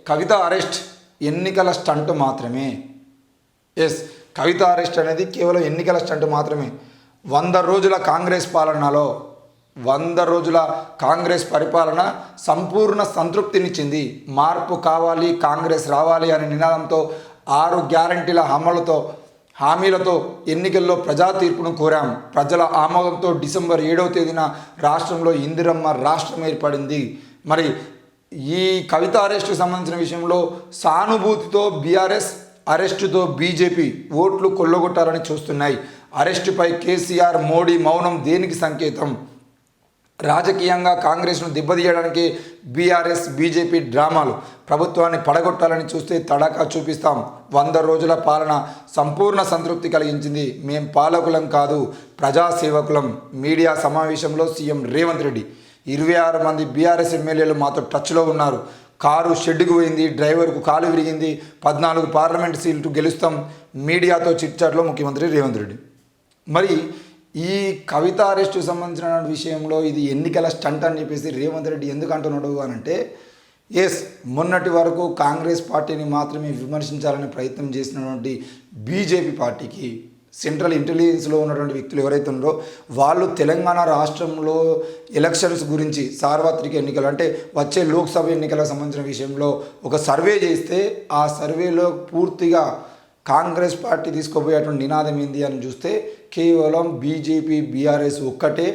కవిత arrest ఎన్నికల stunt మాత్రమే. Yes, కవిత arrest అనేది కేవలం ఎన్నికల స్టంట్ మాత్రమే. 100 రోజుల కాంగ్రెస్ పాలనలో 100 రోజుల కాంగ్రెస్ పరిపాలన సంపూర్ణ సంతృప్తినిచ్చింది. మార్పు కావాలి, కాంగ్రెస్ రావాలి అనే నినాదంతో 6 గ్యారంటీల హామీలతో ఎన్నికల్లో ప్రజా తీర్పును కోరాం. ప్రజల ఆమోదంతో డిసెంబర్ 7వ తేదీన రాష్ట్రంలో ఇందిరమ్మ రాష్ట్రం ఏర్పడింది. మరి ఈ కవిత అరెస్టుకు సంబంధించిన విషయంలో సానుభూతితో బీఆర్ఎస్, అరెస్టుతో బీజేపీ ఓట్లు కొల్లగొట్టాలని చూస్తున్నాయి. అరెస్టుపై కేసీఆర్, మోడీ మౌనం దేనికి సంకేతం? రాజకీయంగా కాంగ్రెస్ను దెబ్బతీయడానికి బీఆర్ఎస్, బీజేపీ డ్రామాలు. ప్రభుత్వాన్ని పడగొట్టాలని చూస్తే తడాకా చూపిస్తాం. 100 రోజుల పాలన సంపూర్ణ సంతృప్తి కలిగించింది. మేం పాలకులం కాదు, ప్రజాసేవకులం. మీడియా సమావేశంలో సీఎం రేవంత్ రెడ్డి. 26 మంది బీఆర్ఎస్ ఎమ్మెల్యేలు మాతో టచ్లో ఉన్నారు. కారు షెడ్డుకు పోయింది, డ్రైవర్కు కాలు విరిగింది, 14 పార్లమెంట్ సీట్లు గెలుస్తాం. మీడియాతో చిట్చాట్లో ముఖ్యమంత్రి రేవంత్ రెడ్డి. మరి ఈ కవిత అరెస్టు సంబంధించిన విషయంలో ఇది ఎన్నికల స్టంట్ అని చెప్పేసి రేవంత్ రెడ్డి ఎందుకు అంటున్నాడు అని అంటే, ఎస్, మొన్నటి వరకు కాంగ్రెస్ పార్టీని మాత్రమే విమర్శించాలని ప్రయత్నం చేసినటువంటి బీజేపీ పార్టీకి సెంట్రల్ ఇంటెలిజెన్స్లో ఉన్నటువంటి వ్యక్తులు ఎవరైతే ఉన్నారో వాళ్ళు తెలంగాణ రాష్ట్రంలో ఎలక్షన్స్ గురించి, సార్వత్రిక ఎన్నికలు అంటే వచ్చే లోక్సభ ఎన్నికలకు సంబంధించిన విషయంలో ఒక సర్వే చేస్తే ఆ సర్వేలో పూర్తిగా కాంగ్రెస్ పార్టీ తీసుకోబోయేటువంటి నినాదం ఏంది అని చూస్తే కేవలం బీజేపీ, బీఆర్ఎస్ ఒక్కటే.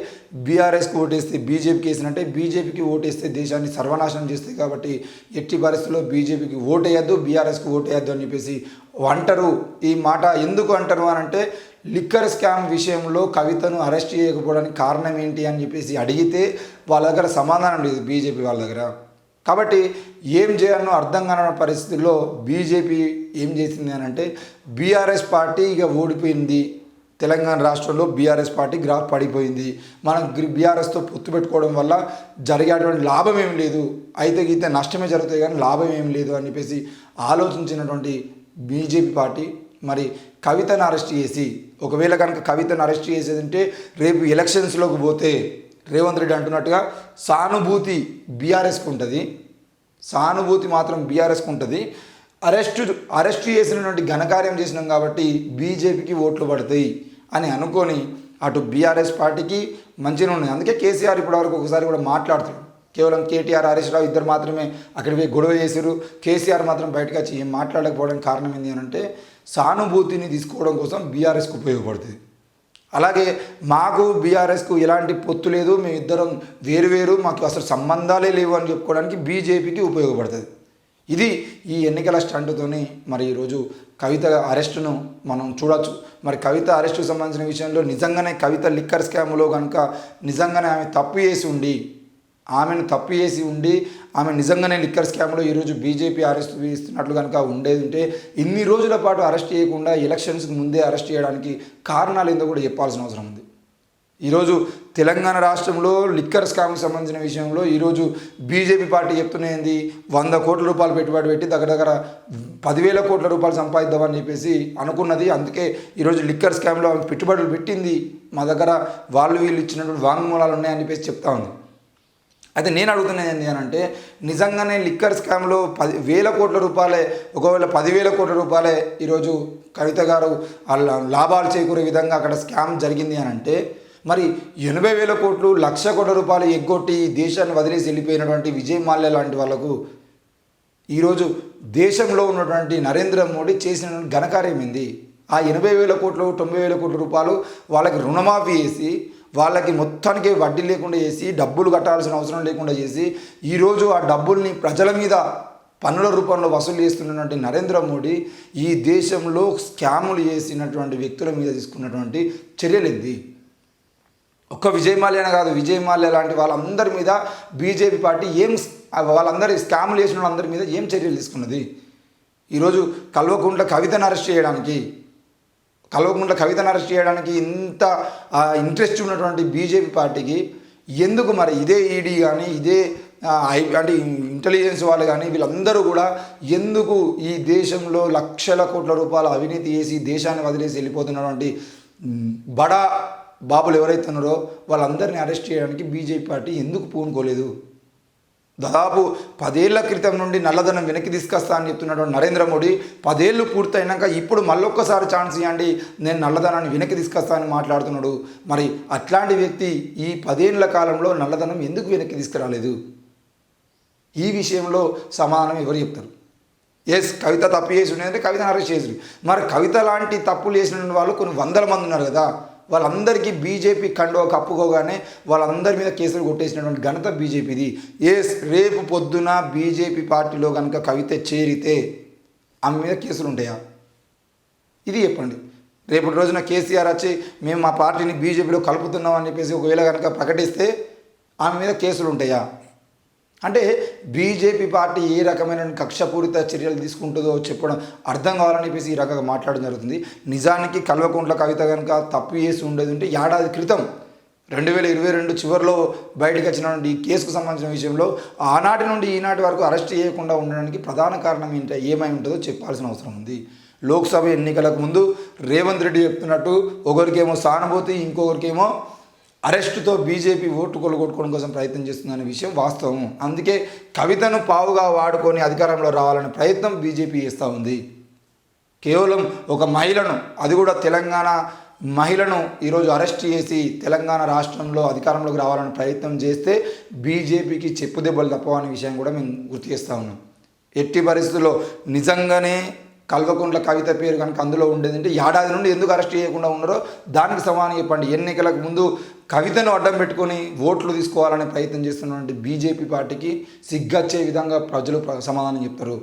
బీఆర్ఎస్కి ఓటేస్తే బీజేపీకి వేసినట్టే, బీజేపీకి ఓటేస్తే దేశాన్ని సర్వనాశనం చేస్తాయి. కాబట్టి ఎట్టి పరిస్థితుల్లో బీజేపీకి ఓటేయద్దు, బీఆర్ఎస్కి ఓటేయద్దు అని చెప్పేసి అంటారు. ఈ మాట ఎందుకు అంటారు అని అంటే, లిక్కర్ స్కామ్ విషయంలో కవితను అరెస్ట్ చేయకపోవడానికి కారణం ఏంటి అని చెప్పేసి అడిగితే వాళ్ళ దగ్గర సమాధానం లేదు బీజేపీ వాళ్ళ దగ్గర. కాబట్టి ఏం చేయాలనో అర్థం కాని పరిస్థితుల్లో బీజేపీ ఏం చేసింది అని అంటే, బీఆర్ఎస్ పార్టీ ఇక ఓడిపోయింది, తెలంగాణ రాష్ట్రంలో బీఆర్ఎస్ పార్టీ గ్రాఫ్ పడిపోయింది, మనం బీఆర్ఎస్తో పొత్తు పెట్టుకోవడం వల్ల జరిగేటువంటి లాభం ఏం లేదు, అయితే గీతే నష్టమే జరుగుతాయి కానీ లాభం ఏం లేదు అని చెప్పేసి ఆలోచించినటువంటి బీజేపీ పార్టీ మరి కవితను అరెస్ట్ చేసి, ఒకవేళ కనుక కవితను అరెస్ట్ చేసేదంటే రేపు ఎలక్షన్స్లోకి పోతే రేవంత్ రెడ్డి అంటున్నట్టుగా సానుభూతి బీఆర్ఎస్కి ఉంటుంది, సానుభూతి మాత్రం బీఆర్ఎస్కి ఉంటుంది. అరెస్ట్ చేసినటువంటి ఘనకార్యం చేసినాం కాబట్టి బీజేపీకి ఓట్లు పడతాయి అని అనుకొని అటు బీఆర్ఎస్ పార్టీకి మంచిగా ఉన్నాయి. అందుకే కేసీఆర్ ఇప్పటివరకు ఒకసారి కూడా మాట్లాడుతాడు. కేవలం కేటీఆర్, హరీష్ రావు ఇద్దరు మాత్రమే అక్కడికి పోయి గొడవ చేశారు. కేసీఆర్ మాత్రం బయటకు వచ్చి ఏం మాట్లాడకపోవడానికి కారణం ఏంటి అని అంటే, సానుభూతిని తీసుకోవడం కోసం బీఆర్ఎస్కి ఉపయోగపడుతుంది. అలాగే మాకు బీఆర్ఎస్కు ఎలాంటి పొత్తు లేదు, మేము ఇద్దరం వేరు, మాకు అసలు సంబంధాలే లేవు అని చెప్పుకోవడానికి బీజేపీకి ఉపయోగపడుతుంది. ఇది ఈ ఎన్నికల స్టంట్తోని మరి ఈరోజు కవిత అరెస్టును మనం చూడవచ్చు. మరి కవిత అరెస్టుకు సంబంధించిన విషయంలో నిజంగానే కవిత లిక్కర్ స్కామ్లో కనుక నిజంగానే ఆమె తప్పు చేసి ఉండి ఆమె నిజంగానే లిక్కర్ స్కామ్లో ఈరోజు బీజేపీ అరెస్ట్ ఇస్తున్నట్లు కనుక ఉండేది ఉంటే ఇన్ని రోజుల పాటు అరెస్ట్ చేయకుండా ఎలక్షన్స్కి ముందే అరెస్ట్ చేయడానికి కారణాలు ఏందో కూడా చెప్పాల్సిన అవసరం ఉంది. ఈరోజు తెలంగాణ రాష్ట్రంలో లిక్కర్ స్కామ్కి సంబంధించిన విషయంలో ఈరోజు బీజేపీ పార్టీ చెప్తున్నది 100 కోట్ల రూపాయలు పెట్టుబడి పెట్టి దగ్గర 10,000 కోట్ల రూపాయలు సంపాదిద్దామని చెప్పేసి అనుకున్నది. అందుకే ఈరోజు లిక్కర్ స్కామ్లో పెట్టుబడులు పెట్టింది, మా దగ్గర వీళ్ళు ఇచ్చినటువంటి వాంగ్మూలాలు ఉన్నాయని చెప్పేసి చెప్తా ఉంది. అయితే నేను అడుగుతున్నది ఏంటి అని అంటే, నిజంగానే లిక్కర్ స్కామ్లో 10,000 కోట్ల రూపాయలే, ఒకవేళ 10,000 కోట్ల రూపాయలే ఈరోజు కవిత గారు లాభాలు చేకూరే విధంగా అక్కడ స్కామ్ జరిగింది అని అంటే, మరి 80,000 కోట్లు, 1,00,000 కోట్ల రూపాయలు ఎగ్గొట్టి దేశాన్ని వదిలేసి వెళ్ళిపోయినటువంటి విజయ్ మాల్యా లాంటి వాళ్ళకు ఈరోజు దేశంలో ఉన్నటువంటి నరేంద్ర మోడీ చేసిన ఘనకార్యం ఏంది? ఆ 80,000 కోట్లు, 90,000 కోట్ల రూపాయలు వాళ్ళకి రుణమాఫీ చేసి, వాళ్ళకి మొత్తానికి వడ్డీ లేకుండా చేసి, డబ్బులు కట్టాల్సిన అవసరం లేకుండా చేసి, ఈరోజు ఆ డబ్బుల్ని ప్రజల మీద పన్నుల రూపంలో వసూలు చేస్తున్నటువంటి నరేంద్ర మోడీ ఈ దేశంలో స్కాములు చేసినటువంటి వ్యక్తుల మీద తీసుకున్నటువంటి చర్యలు ఏంది? ఒక్క విజయ్ మాల్యానే కాదు, విజయ్ మాల్యా లాంటి వాళ్ళందరి మీద బీజేపీ పార్టీ వాళ్ళందరి స్కాములు చేసిన వాళ్ళందరి మీద ఏం చర్యలు తీసుకున్నది? ఈరోజు కల్వకుంట్ల కవితను అరెస్ట్ చేయడానికి ఇంత ఇంట్రెస్ట్ ఉన్నటువంటి బీజేపీ పార్టీకి ఎందుకు మరి ఇదే ఈడీ కానీ, ఇదే అంటే ఇంటెలిజెన్స్ వాళ్ళు కానీ వీళ్ళందరూ కూడా ఎందుకు ఈ దేశంలో 1,00,000 కోట్ల రూపాయల అవినీతి చేసి దేశాన్ని వదిలేసి వెళ్ళిపోతున్నటువంటి బడా బాబులు ఎవరైతే ఉన్నారో వాళ్ళందరినీ అరెస్ట్ చేయడానికి బీజేపీ పార్టీ ఎందుకు పూనుకోలేదు? దాదాపు 10 ఏళ్ల క్రితం నుండి నల్లధనం వెనక్కి తీసుకొస్తా అని చెప్తున్నాడు నరేంద్ర మోడీ. 10 ఏళ్ళు పూర్తయినాక ఇప్పుడు మళ్ళొక్కసారి ఛాన్స్ ఇవ్వండి, నేను నల్లధనాన్ని వెనక్కి తీసుకొస్తా అని మాట్లాడుతున్నాడు. మరి అట్లాంటి వ్యక్తి ఈ 10 ఏళ్ల కాలంలో నల్లధనం ఎందుకు వెనక్కి తీసుకురాలేదు? ఈ విషయంలో సమాధానం ఎవరు చెప్తారు? కవిత తప్పు చేసి ఉండేదంటే కవితను అరెస్ట్ చేసి, మరి కవిత లాంటి తప్పులు చేసిన వాళ్ళు కొన్ని వందల మంది ఉన్నారు కదా, వాళ్ళందరికీ బీజేపీ కండువా కప్పుకోగానే వాళ్ళందరి మీద కేసులు కొట్టేసినటువంటి ఘనత బీజేపీది. రేపు పొద్దున బీజేపీ పార్టీలో కనుక కవిత చేరితే ఆమె మీద కేసులు ఉంటాయా? ఇది చెప్పండి. రేపటి రోజున కేసీఆర్ వచ్చి మేము మా పార్టీని బీజేపీలో కలుపుతున్నాం అని చెప్పేసి ఒకవేళ కనుక ప్రకటిస్తే ఆమె మీద కేసులు ఉంటాయా? అంటే బీజేపీ పార్టీ ఏ రకమైన కక్షపూరిత చర్యలు తీసుకుంటుందో చెప్పడం అర్థం కావాలని చెప్పేసి ఈ రకంగా మాట్లాడడం జరుగుతుంది. నిజానికి కల్వకుంట్ల కవిత కనుక తప్పు చేసి ఉండేది ఉంటే ఏడాది క్రితం 2022 చివరిలో బయటకు వచ్చినటువంటి ఈ కేసుకు సంబంధించిన విషయంలో ఆనాటి నుండి ఈనాటి వరకు అరెస్ట్ చేయకుండా ఉండడానికి ప్రధాన కారణం ఏమై ఉంటుందో చెప్పాల్సిన అవసరం ఉంది. లోక్సభ ఎన్నికలకు ముందు రేవంత్ రెడ్డి చెప్తున్నట్టు ఒకరికేమో సానుభూతి, ఇంకొకరికేమో అరెస్టుతో బీజేపీ ఓటు కొలగొట్టుకోవడం కోసం ప్రయత్నం చేస్తుందనే విషయం వాస్తవం. అందుకే కవితను పావుగా వాడుకొని అధికారంలో రావాలనే ప్రయత్నం బీజేపీ చేస్తూ ఉంది. కేవలం ఒక మహిళను, అది కూడా తెలంగాణ మహిళను ఈరోజు అరెస్ట్ చేసి తెలంగాణ రాష్ట్రంలో అధికారంలోకి రావాలని ప్రయత్నం చేస్తే బీజేపీకి చెప్పు దెబ్బలు తప్పవనే విషయం కూడా మేము గుర్తు చేస్తూ ఉన్నాం. ఎట్టి పరిస్థితుల్లో నిజంగానే కల్వకుంట్ల కవిత పేరు కనుక అందులో ఉండేది అంటే ఏడాది నుండి ఎందుకు అరెస్ట్ చేయకుండా ఉన్నారో దానికి సమానం చెప్పండి. ఎన్నికలకు ముందు కవితను అడ్డం పెట్టుకొని ఓట్లు తీసుకోవాలనే ప్రయత్నం చేస్తున్నటువంటి బీజేపీ పార్టీకి సిగ్గచ్చే విధంగా ప్రజలు సమాధానం చెప్తారు.